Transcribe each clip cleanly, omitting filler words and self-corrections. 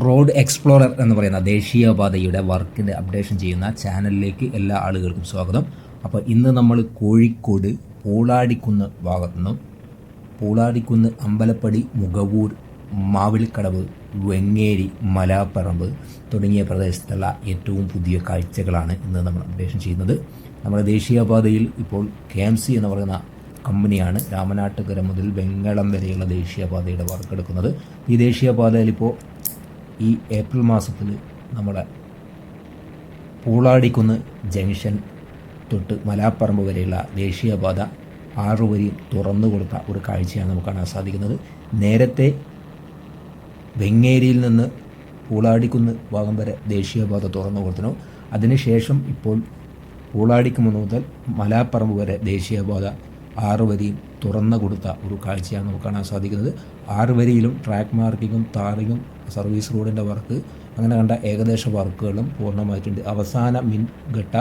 Road explorer എന്ന് പറയുന്ന ദേശീയപാതയുടെ വർക്കിൻ്റെ അപ്ഡേഷൻ ചെയ്യുന്ന ചാനലിലേക്ക് എല്ലാ ആളുകൾക്കും സ്വാഗതം. അപ്പോൾ ഇന്ന് നമ്മൾ കോഴിക്കോട് പൂളാടിക്കുന്ന് ഭാഗത്തു നിന്നും പൂളാടിക്കുന്ന്, അമ്പലപ്പടി, മുഖവൂർ, മാവിൽക്കടവ്, വെങ്ങേരി, മലാപ്പറമ്പ് തുടങ്ങിയ പ്രദേശത്തുള്ള ഏറ്റവും പുതിയ കാഴ്ചകളാണ് ഇന്ന് നമ്മൾ അപ്ഡേഷൻ ചെയ്യുന്നത്. നമ്മുടെ ദേശീയപാതയിൽ ഇപ്പോൾ KMC എന്ന് പറയുന്ന കമ്പനിയാണ് രാമനാട്ടുകര മുതൽ വെങ്ങളം വരെയുള്ള ദേശീയപാതയുടെ വർക്ക് എടുക്കുന്നത്. ഈ ദേശീയപാതയിൽ ഇപ്പോൾ ഈ ഏപ്രിൽ മാസത്തിൽ നമ്മുടെ പൂളാടിക്കുന്ന് ജംഗ്ഷൻ തൊട്ട് മലാപ്പറമ്പ് വരെയുള്ള ദേശീയപാത 6 വരി തുറന്നു കൊടുത്ത ഒരു കാഴ്ചയാണ് നമുക്ക് കാണാൻ സാധിക്കുന്നത്. നേരത്തെ വെങ്ങേരിയിൽ നിന്ന് പൂളാടിക്കുന്ന് ഭാഗം വരെ ദേശീയപാത തുറന്നു കൊടുത്തിരുന്നു. അതിനുശേഷം ഇപ്പോൾ പൂളാടിക്കുന്ന് മുതൽ മലാപ്പറമ്പ് വരെ ദേശീയപാത 6 വരിയും തുറന്നു കൊടുത്ത ഒരു കാഴ്ചയാണ് നമുക്ക് കാണാൻ സാധിക്കുന്നത്. 6 വരിയിലും ട്രാക്ക് മാർക്കിങ്ങും ടാറിങ്ങും സർവീസ് റോഡിൻ്റെ വർക്ക് അങ്ങനെ കണ്ട ഏകദേശ വർക്കുകളും പൂർണ്ണമായിട്ടുണ്ട്. അവസാന ഘട്ട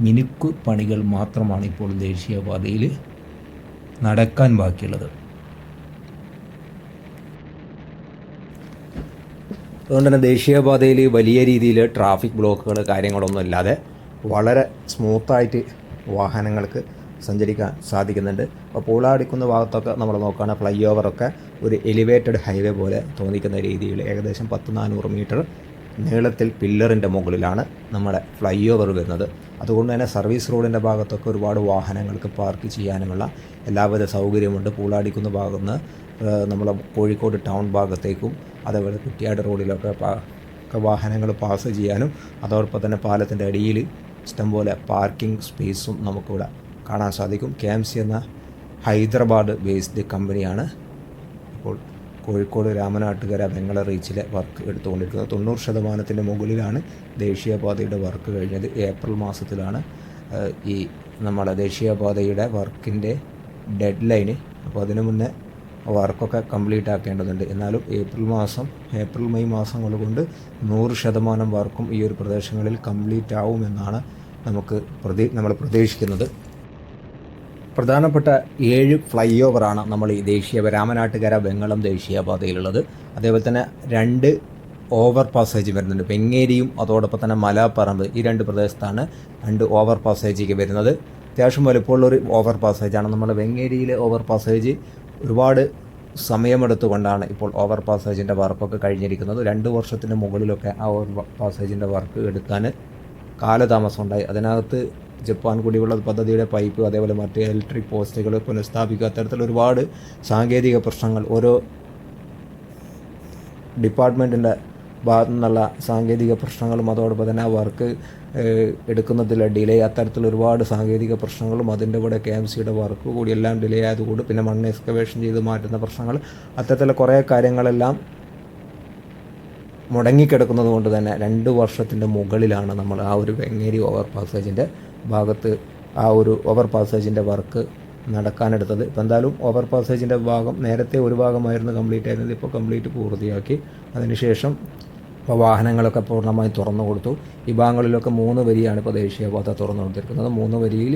മിനുക്ക് പണികൾ മാത്രമാണ് ഇപ്പോൾ ദേശീയപാതയിൽ നടക്കാൻ ബാക്കിയുള്ളത്. അതുകൊണ്ട് തന്നെ ദേശീയപാതയിൽ വലിയ രീതിയിൽ ട്രാഫിക് ബ്ലോക്കുകൾ കാര്യങ്ങളൊന്നും ഇല്ലാതെ വളരെ സ്മൂത്തായിട്ട് വാഹനങ്ങൾക്ക് സഞ്ചരിക്കാൻ സാധിക്കുന്നുണ്ട്. അപ്പോൾ പൂളാടിക്കുന്ന ഭാഗത്തൊക്കെ നമ്മൾ നോക്കുകയാണെങ്കിൽ ഫ്ലൈ ഓവറൊക്കെ ഒരു എലിവേറ്റഡ് ഹൈവേ പോലെ തോന്നിക്കുന്ന രീതിയിൽ ഏകദേശം 10-400 മീറ്റർ നീളത്തിൽ പില്ലറിൻ്റെ മുകളിലാണ് നമ്മുടെ ഫ്ലൈ ഓവർ വരുന്നത്. അതുകൊണ്ട് തന്നെ സർവീസ് റോഡിൻ്റെ ഭാഗത്തൊക്കെ ഒരുപാട് വാഹനങ്ങൾക്ക് പാർക്ക് ചെയ്യാനുമുള്ള എല്ലാവിധ സൗകര്യമുണ്ട്. പൂളാടിക്കുന്ന ഭാഗത്ത് നിന്ന് നമ്മൾ കോഴിക്കോട് ടൗൺ ഭാഗത്തേക്കും അതേപോലെ കുറ്റ്യാട് റോഡിലൊക്കെ വാഹനങ്ങൾ പാസ് ചെയ്യാനും അതോടൊപ്പം തന്നെ പാലത്തിൻ്റെ അടിയിൽ ഇഷ്ടംപോലെ പാർക്കിംഗ് സ്പേസും നമുക്കിവിടെ കാണാൻ സാധിക്കും. KMC എന്ന ഹൈദരാബാദ് ബേസ്ഡ് കമ്പനിയാണ് ഇപ്പോൾ കോഴിക്കോട് രാമനാട്ടുകര വെങ്ങള റീച്ചിലെ വർക്ക് എടുത്തുകൊണ്ടിരിക്കുന്നത്. 90% മുകളിലാണ് ദേശീയപാതയുടെ വർക്ക് കഴിഞ്ഞത്. ഏപ്രിൽ മാസത്തിലാണ് ഈ നമ്മുടെ ദേശീയപാതയുടെ വർക്കിൻ്റെ ഡെഡ് ലൈന്. അപ്പോൾ അതിനു മുന്നേ വർക്കൊക്കെ കംപ്ലീറ്റ് ആക്കേണ്ടതുണ്ട്. എന്നാലും ഏപ്രിൽ മെയ് മാസങ്ങൾ കൊണ്ട് 100% വർക്കും ഈ ഒരു പ്രദേശങ്ങളിൽ കംപ്ലീറ്റ് ആവുമെന്നാണ് നമ്മൾ പ്രതീക്ഷിക്കുന്നത്. പ്രധാനപ്പെട്ട 7 ഫ്ലൈ ഓവറാണ് നമ്മൾ ഈ രാമനാട്ടുകര വെങ്ങളം ദേശീയപാതയിലുള്ളത്. അതേപോലെ തന്നെ 2 ഓവർ പാസേജ് വരുന്നുണ്ട്. വെങ്ങേരിയും അതോടൊപ്പം തന്നെ മലാപ്പറമ്പ്, ഈ 2 പ്രദേശത്താണ് 2 ഓവർ പാസേജ് വരുന്നത്. അത്യാവശ്യം വലുപ്പമുള്ളൊരു ഓവർ പാസേജാണ്. നമ്മൾ വെങ്ങേരിയിലെ ഓവർ പാസേജ് ഒരുപാട് സമയമെടുത്തുകൊണ്ടാണ് ഇപ്പോൾ ഓവർ പാസേജിൻ്റെ വർക്കൊക്കെ കഴിഞ്ഞിരിക്കുന്നത്. 2 വർഷത്തിന് മുകളിലൊക്കെ ആ ഓവർ പാസേജിൻ്റെ വർക്ക് എടുക്കാൻ കാലതാമസം ഉണ്ടായി. അതിനകത്ത് ജപ്പാൻ കുടിവെള്ള പദ്ധതിയുടെ പൈപ്പ്, അതേപോലെ മറ്റ് ഇലക്ട്രിക് പോസ്റ്റുകൾ പുനഃസ്ഥാപിക്കുക, അത്തരത്തിൽ ഒരുപാട് സാങ്കേതിക പ്രശ്നങ്ങൾ ഓരോ ഡിപ്പാർട്ട്മെൻറ്റിൻ്റെ ഭാഗത്തു നിന്നുള്ള സാങ്കേതിക പ്രശ്നങ്ങളും അതോടൊപ്പം തന്നെ ആ വർക്ക് എടുക്കുന്നതിലെ ഡിലേ, അത്തരത്തിൽ ഒരുപാട് സാങ്കേതിക പ്രശ്നങ്ങളും അതിൻ്റെ കൂടെ KMCയുടെ വർക്ക് കൂടി എല്ലാം ഡിലേ ആയതുകൊണ്ട് പിന്നെ മണ്ണ് എക്സ്കവേഷൻ ചെയ്ത് മാറ്റുന്ന പ്രശ്നങ്ങൾ, അത്തരത്തിലുള്ള കുറേ കാര്യങ്ങളെല്ലാം മുടങ്ങിക്കിടക്കുന്നത് കൊണ്ട് തന്നെ 2 വർഷത്തിൻ്റെ മുകളിലാണ് നമ്മൾ ആ ഒരു വെങ്ങേരി ഓവർ പാസേജിൻ്റെ ഭാഗത്ത് ആ ഒരു ഓവർ പാസേജിൻ്റെ വർക്ക് നടക്കാനെടുത്തത്. ഇപ്പോൾ എന്തായാലും ഓവർ പാസേജിൻ്റെ ഭാഗം നേരത്തെ ഒരു ഭാഗമായിരുന്നു കംപ്ലീറ്റ് ആയിരുന്നത്, ഇപ്പോൾ കംപ്ലീറ്റ് പൂർത്തിയാക്കി. അതിനുശേഷം ഇപ്പോൾ വാഹനങ്ങളൊക്കെ പൂർണ്ണമായി തുറന്നു കൊടുത്തു. ഈ ഭാഗങ്ങളിലൊക്കെ 3 വരിയാണ് ഇപ്പോൾ ദേശീയപാത തുറന്നു കൊടുത്തിരിക്കുന്നത്. 3 വരിയിൽ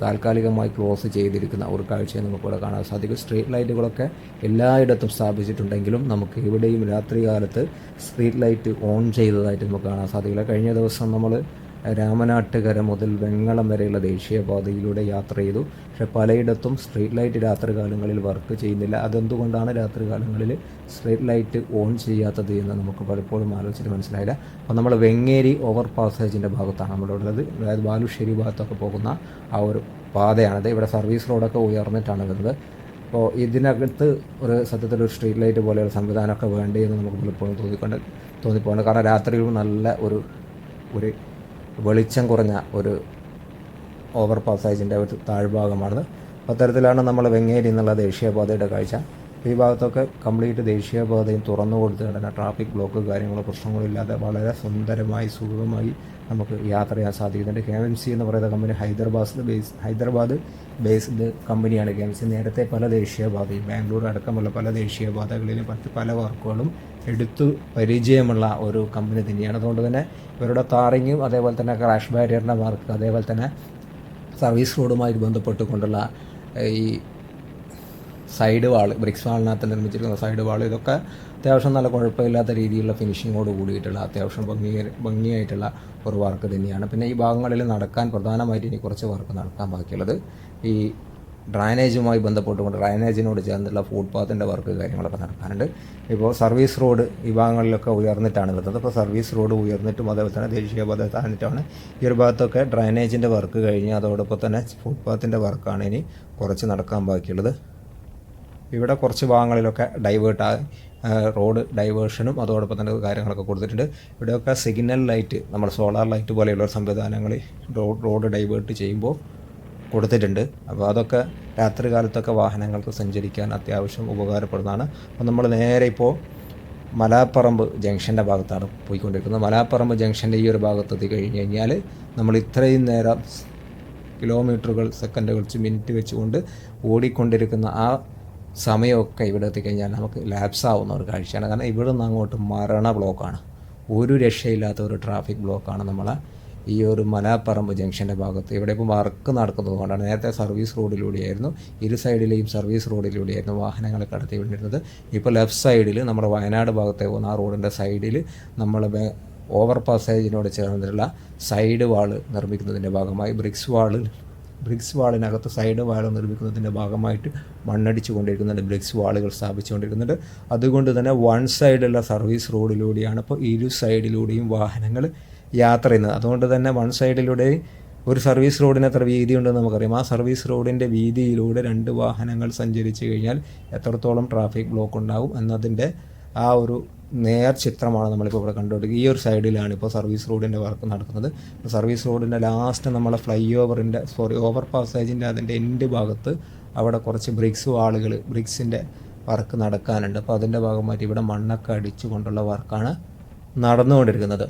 താൽക്കാലികമായി ക്ലോസ് ചെയ്തിരിക്കുന്ന ഒരു കാഴ്ചയെ നമുക്കിവിടെ കാണാൻ സാധിക്കും. സ്ട്രീറ്റ് ലൈറ്റുകളൊക്കെ എല്ലായിടത്തും സ്ഥാപിച്ചിട്ടുണ്ടെങ്കിലും നമുക്ക് ഇവിടെയും രാത്രി കാലത്ത് സ്ട്രീറ്റ് ലൈറ്റ് ഓൺ ചെയ്തതായിട്ട് നമുക്ക് കാണാൻ സാധിക്കില്ല. കഴിഞ്ഞ ദിവസം നമ്മൾ രാമനാട്ടുകര മുതൽ വെങ്ങളം വരെയുള്ള ദേശീയപാതയിലൂടെ യാത്ര ചെയ്തു. പക്ഷേ പലയിടത്തും സ്ട്രീറ്റ് ലൈറ്റ് രാത്രികാലങ്ങളിൽ വർക്ക് ചെയ്യുന്നില്ല. അതെന്തുകൊണ്ടാണ് രാത്രികാലങ്ങളിൽ സ്ട്രീറ്റ് ലൈറ്റ് ഓൺ ചെയ്യാത്തത് എന്ന് നമുക്ക് പലപ്പോഴും ആലോചിച്ചിട്ട് മനസ്സിലായില്ല. അപ്പോൾ നമ്മൾ വെങ്ങേരി ഓവർ പാസേജിൻ്റെ ഭാഗത്താണ് നമ്മളുള്ളത്. അതായത് ബാലുശ്ശേരി ഭാഗത്തൊക്കെ പോകുന്ന ആ ഒരു പാതയാണിത്. ഇവിടെ സർവീസ് റോഡൊക്കെ ഉയർന്നിട്ടാണ് വരുന്നത്. അപ്പോൾ ഇതിനകത്ത് സത്യത്തിൽ ഒരു സ്ട്രീറ്റ് ലൈറ്റ് പോലെയുള്ള സംവിധാനമൊക്കെ വേണ്ടി എന്ന് നമുക്ക് പലപ്പോഴും തോന്നിപ്പോകുന്നുണ്ട്. കാരണം രാത്രിയിലും നല്ല ഒരു വെളിച്ചം കുറഞ്ഞ ഒരു ഓവർ പാസേജിൻ്റെ ഒരു താഴ്ഭാഗമാണ്. അത്തരത്തിലാണ് നമ്മൾ വെങ്ങേരി എന്നുള്ള ദേശീയപാതയുടെ കാഴ്ച. ഈ ഭാഗത്തൊക്കെ കംപ്ലീറ്റ് ദേശീയപാതയും തുറന്നു കൊടുത്ത് കിടന്ന ട്രാഫിക് ബ്ലോക്ക് കാര്യങ്ങളോ പ്രശ്നങ്ങളോ ഇല്ലാതെ വളരെ സുന്ദരമായി സുഖമായി നമുക്ക് യാത്ര ചെയ്യാൻ സാധിക്കുന്നുണ്ട്. KMC എന്ന് പറയുന്ന കമ്പനി ഹൈദരാബാദ് ബേസ്ഡ് കമ്പനിയാണ്. KMC നേരത്തെ പല ദേശീയപാതയും ബാംഗ്ലൂർ അടക്കമുള്ള പല ദേശീയപാതകളിലും പല വർക്കുകളും എടുത്തു പരിചയമുള്ള ഒരു കമ്പനി തന്നെയാണ്. അതുകൊണ്ട് തന്നെ ഇവരുടെ ടാറിങ്ങും അതേപോലെ തന്നെ ക്രാഷ് ബാരിയറിൻ്റെ വർക്ക്, അതേപോലെ തന്നെ സർവീസ് റോഡുമായി ബന്ധപ്പെട്ടുകൊണ്ടുള്ള ഈ സൈഡ് വാൾ, ബ്രിക്സ് വാളിനകത്ത് നിർമ്മിച്ചിരിക്കുന്ന സൈഡ് വാൾ, ഇതൊക്കെ അത്യാവശ്യം നല്ല കുഴപ്പമില്ലാത്ത രീതിയിലുള്ള ഫിനിഷിങ്ങോട് കൂടിയിട്ടുള്ള അത്യാവശ്യം ഭംഗിയായിട്ടുള്ള ഒരു വർക്ക് തന്നെയാണ്. പിന്നെ ഈ ഭാഗങ്ങളിൽ നടക്കാൻ പ്രധാനമായിട്ട് ഇനി കുറച്ച് വർക്ക് നടക്കാൻ ബാക്കിയുള്ളത് ഈ ഡ്രൈനേജുമായി ബന്ധപ്പെട്ടുകൊണ്ട് ഡ്രൈനേജിനോട് ചേർന്നുള്ള ഫുട്പാത്തിൻ്റെ വർക്ക് കാര്യങ്ങളൊക്കെ നടക്കാനുണ്ട്. ഇപ്പോൾ സർവീസ് റോഡ് ഈ ഭാഗങ്ങളിലൊക്കെ ഉയർന്നിട്ടാണ് വരുന്നത്. അപ്പോൾ സർവീസ് റോഡ് ഉയർന്നിട്ടും അതേപോലെ തന്നെ ദേശീയപാത താഴ്ന്നിട്ടാണ് ഈ ഒരു ഭാഗത്തൊക്കെ ഡ്രൈനേജിൻ്റെ വർക്ക് കഴിഞ്ഞ് അതോടൊപ്പം തന്നെ ഫുട്പാത്തിൻ്റെ വർക്കാണ് ഇനി കുറച്ച് നടക്കാൻ ബാക്കിയുള്ളത്. ഇവിടെ കുറച്ച് ഭാഗങ്ങളിലൊക്കെ റോഡ് ഡൈവേർഷനും അതോടൊപ്പം തന്നെ കാര്യങ്ങളൊക്കെ കൊടുത്തിട്ടുണ്ട്. ഇവിടെയൊക്കെ സിഗ്നൽ ലൈറ്റ്, നമ്മൾ സോളാർ ലൈറ്റ് പോലെയുള്ള സംവിധാനങ്ങൾ റോഡ് ഡൈവേർട്ട് ചെയ്യുമ്പോൾ കൊടുത്തിട്ടുണ്ട്. അപ്പോൾ അതൊക്കെ രാത്രി കാലത്തൊക്കെ വാഹനങ്ങൾക്ക് സഞ്ചരിക്കാൻ അത്യാവശ്യം ഉപകാരപ്പെടുന്നതാണ്. അപ്പോൾ നമ്മൾ നേരെ ഇപ്പോൾ മലാപ്പറമ്പ് ജംഗ്ഷൻ്റെ ഭാഗത്താണ് പോയിക്കൊണ്ടിരിക്കുന്നത്. മലാപ്പറമ്പ് ജംഗ്ഷൻ്റെ ഈ ഒരു ഭാഗത്ത് എത്തി കഴിഞ്ഞ് കഴിഞ്ഞാൽ നമ്മൾ ഇത്രയും നേരം കിലോമീറ്ററുകൾ, സെക്കൻഡുകൾ, മിനിറ്റ് വെച്ചുകൊണ്ട് ഓടിക്കൊണ്ടിരിക്കുന്ന ആ സമയമൊക്കെ ഇവിടെ എത്തിക്കഴിഞ്ഞാൽ നമുക്ക് ലാപ്സ് ആവുന്ന ഒരു കാഴ്ചയാണ്. കാരണം ഇവിടെ നിന്ന് അങ്ങോട്ട് മരണ ബ്ലോക്കാണ്, ഒരു രക്ഷയില്ലാത്ത ഒരു ട്രാഫിക് ബ്ലോക്കാണ് നമ്മളെ ഈ ഒരു മലാപ്പറമ്പ് ജംഗ്ഷൻ്റെ ഭാഗത്ത്. ഇവിടെ ഇപ്പോൾ വർക്ക് നടക്കുന്നത് കൊണ്ടാണ്. നേരത്തെ സർവീസ് റോഡിലൂടെയായിരുന്നു, ഇരു സൈഡിലെയും സർവീസ് റോഡിലൂടെയായിരുന്നു വാഹനങ്ങളെ കടത്തി വിട്ടിരുന്നത്. ഇപ്പോൾ ലെഫ്റ്റ് സൈഡിൽ നമ്മുടെ വയനാട് ഭാഗത്തേക്ക് പോകുന്ന ആ റോഡിൻ്റെ സൈഡിൽ നമ്മൾ ഓവർ പാസേജിനോട് ചേർന്നിട്ടുള്ള സൈഡ് വാള് നിർമ്മിക്കുന്നതിൻ്റെ ഭാഗമായി ബ്രിക്സ് വാളിനകത്ത് സൈഡ് വാൾ നിർമ്മിക്കുന്നതിൻ്റെ ഭാഗമായിട്ട് മണ്ണടിച്ചു കൊണ്ടിരിക്കുന്നുണ്ട്, ബ്രിക്സ് വാളുകൾ സ്ഥാപിച്ചുകൊണ്ടിരിക്കുന്നുണ്ട്. അതുകൊണ്ട് തന്നെ വൺ സൈഡുള്ള സർവീസ് റോഡിലൂടെയാണ് ഇപ്പോൾ ഇരു സൈഡിലൂടെയും വാഹനങ്ങൾ യാത്ര ചെയ്യുന്നത്. അതുകൊണ്ട് തന്നെ വൺ സൈഡിലൂടെ ഒരു സർവീസ് റോഡിന് എത്ര വീതി ഉണ്ടെന്ന് നമുക്കറിയാം. ആ സർവീസ് റോഡിൻ്റെ വീതിയിലൂടെ 2 വാഹനങ്ങൾ സഞ്ചരിച്ച് കഴിഞ്ഞാൽ എത്രത്തോളം ട്രാഫിക് ബ്ലോക്ക് ഉണ്ടാകും എന്നതിൻ്റെ ആ ഒരു നേർ ചിത്രമാണ് നമ്മളിപ്പോൾ ഇവിടെ കണ്ടുകൊണ്ടിരിക്കുന്നത്. ഈ ഒരു സൈഡിലാണ് ഇപ്പോൾ സർവീസ് റോഡിൻ്റെ വർക്ക് നടക്കുന്നത്. സർവീസ് റോഡിൻ്റെ ലാസ്റ്റ് നമ്മളെ ഓവർ പാസേജിൻ്റെ അതിൻ്റെ എൻഡ് ഭാഗത്ത് അവിടെ കുറച്ച് ബ്രിക്സിൻ്റെ വർക്ക് നടക്കാനുണ്ട്. അപ്പോൾ അതിൻ്റെ ഭാഗമായിട്ട് ഇവിടെ മണ്ണൊക്കെ അടിച്ചു കൊണ്ടുള്ള വർക്കാണ് നടന്നുകൊണ്ടിരിക്കുന്നത്.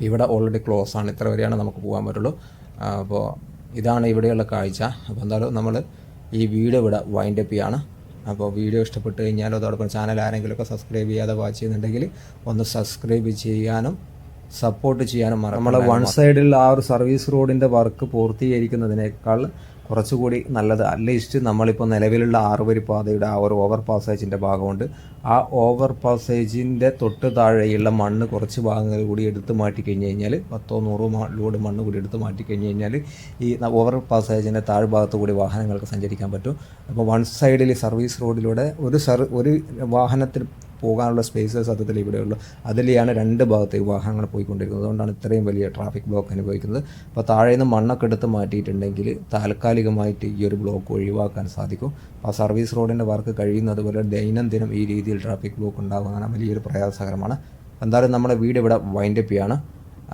ഇവിടെ ഓൾറെഡി ക്ലോസ് ആണ്, ഇത്ര വരെയാണ് നമുക്ക് പോകാൻ പറ്റുള്ളൂ. അപ്പോൾ ഇതാണ് ഇവിടെയുള്ള കാഴ്ച. അപ്പോൾ എന്തായാലും നമ്മൾ ഈ വീഡിയോ ഇവിടെ വൈൻഡപ്പ് ചെയ്യാണ്. അപ്പോൾ വീഡിയോ ഇഷ്ടപ്പെട്ട് കഴിഞ്ഞാൽ അതോടൊപ്പം ചാനൽ ആരെങ്കിലുമൊക്കെ സബ്സ്ക്രൈബ് ചെയ്യാതെ വാച്ച് ചെയ്യുന്നുണ്ടെങ്കിൽ ഒന്ന് സബ്സ്ക്രൈബ് ചെയ്യാനും സപ്പോർട്ട് ചെയ്യാനും നമ്മൾ വൺ സൈഡിൽ ആ ഒരു സർവീസ് റോഡിൻ്റെ വർക്ക് പൂർത്തീകരിക്കുന്നതിനേക്കാൾ കുറച്ചുകൂടി നല്ലത് അറ്റ്ലീസ്റ്റ് നമ്മളിപ്പോൾ നിലവിലുള്ള 6 വരി പാതയുടെ ആ ഒരു ഓവർ പാസേജിൻ്റെ ഭാഗമുണ്ട്. ആ ഓവർ പാസേജിൻ്റെ തൊട്ട് താഴെയുള്ള മണ്ണ് കുറച്ച് ഭാഗങ്ങൾ കൂടി എടുത്ത് മാറ്റി കഴിഞ്ഞ് കഴിഞ്ഞാൽ 10-100 ലോഡ് മണ്ണ് കൂടി എടുത്ത് മാറ്റി കഴിഞ്ഞ് കഴിഞ്ഞാൽ ഈ ഓവർ പാസേജിൻ്റെ താഴ്ഭാഗത്ത് കൂടി വാഹനങ്ങൾക്ക് സഞ്ചരിക്കാൻ പറ്റും. അപ്പോൾ വൺ സൈഡിൽ സർവീസ് റോഡിലൂടെ ഒരു വാഹനത്തിൽ പോകാനുള്ള സ്പേസസ് സത്യത്തിൽ ഇവിടെയുള്ളൂ. അതിലെയാണ് 2 ഭാഗത്തേക്ക് വാഹനങ്ങൾ പോയിക്കൊണ്ടിരിക്കുന്നത്. അതുകൊണ്ടാണ് ഇത്രയും വലിയ ട്രാഫിക് ബ്ലോക്ക് അനുഭവിക്കുന്നത്. അപ്പോൾ താഴെ നിന്ന് മണ്ണൊക്കെ എടുത്ത് മാറ്റിയിട്ടുണ്ടെങ്കിൽ താൽക്കാലികമായിട്ട് ഈ ഒരു ബ്ലോക്ക് ഒഴിവാക്കാൻ സാധിക്കും. അപ്പോൾ സർവീസ് റോഡിൻ്റെ വർക്ക് കഴിയുന്നത് പോലെ ദൈനംദിനം ഈ രീതിയിൽ ട്രാഫിക് ബ്ലോക്ക് ഉണ്ടാകുന്നതാണ് വലിയൊരു പ്രയാസകരമാണ്. എന്തായാലും നമ്മുടെ വീഡിയോ ഇവിടെ വൈൻഡപ്പ് ചെയ്യാണ്.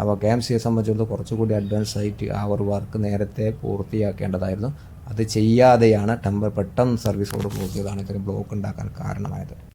അപ്പോൾ KMCയെ സംബന്ധിച്ചിടത്തോളം കുറച്ചുകൂടി അഡ്വാൻസ് ആയിട്ട് ആ ഒരു വർക്ക് നേരത്തെ പൂർത്തിയാക്കേണ്ടതായിരുന്നു. അത് ചെയ്യാതെയാണ് പെട്ടെന്ന് സർവീസ് റോഡ് ക്ലോസ് ചെയ്താണ് ഇത്തരം ബ്ലോക്ക് ഉണ്ടാക്കാൻ കാരണമായത്.